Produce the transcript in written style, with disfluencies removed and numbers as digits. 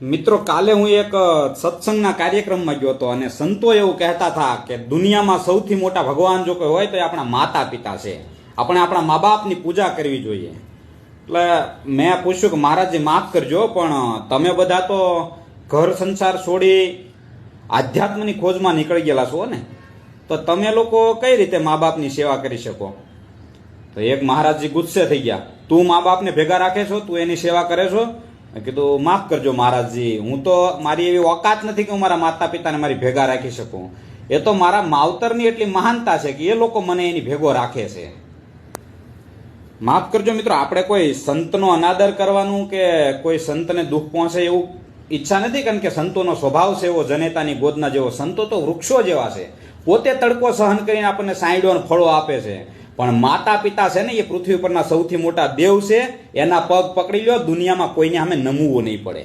મિત્રો, કાલે હું એક સત્સંગના કાર્યક્રમમાં ગયો હતો અને સંતો એવું કહેતા હતા કે દુનિયામાં સૌથી મોટા ભગવાન જો કોઈ હોય તો એ આપણા માતા પિતા છે. આપણે આપણા મા બાપની પૂજા કરવી જોઈએ. એટલે મેં પૂછ્યું કે મહારાજજી માફ કરજો, પણ તમે બધા તો ઘર સંસાર છોડી આધ્યાત્મની ખોજમાં નીકળી ગયેલા છો ને, તો તમે લોકો કઈ રીતે મા બાપની સેવા કરી શકો? તો એક મહારાજજી ગુસ્સે થઈ ગયા, તું મા બાપને ભેગા રાખે છો, તું એની સેવા કરે છો? મેં કીધું માફ કરજો મહારાજજી, હું તો મારી એવી ઓકાત નથી કે હું મારા માતા પિતાને મારી ભેગા રાખી શકું. એ તો મારા માવતરની એટલી મહાનતા છે કે એ લોકો મને એની ભેગો રાખે છે. માફ કરજો મિત્રો, આપણે કોઈ સંતનો અનાદર કરવાનું કે કોઈ સંતને દુઃખ પહોંચે એવું ઈચ્છા નથી, કારણ કે સંતોનો સ્વભાવ છે એવો જનેતાની ગોદના જેવો. સંતો તો વૃક્ષો જેવા છે, પોતે તડકો સહન કરીને આપણને સાંયડો અને ફળો આપે છે. પણ માતા પિતા છે ને, એ પૃથ્વી પરના સૌથી મોટા દેવ છે. એના પગ પકડી લો, દુનિયામાં કોઈને સામે નમવું નહીં પડે.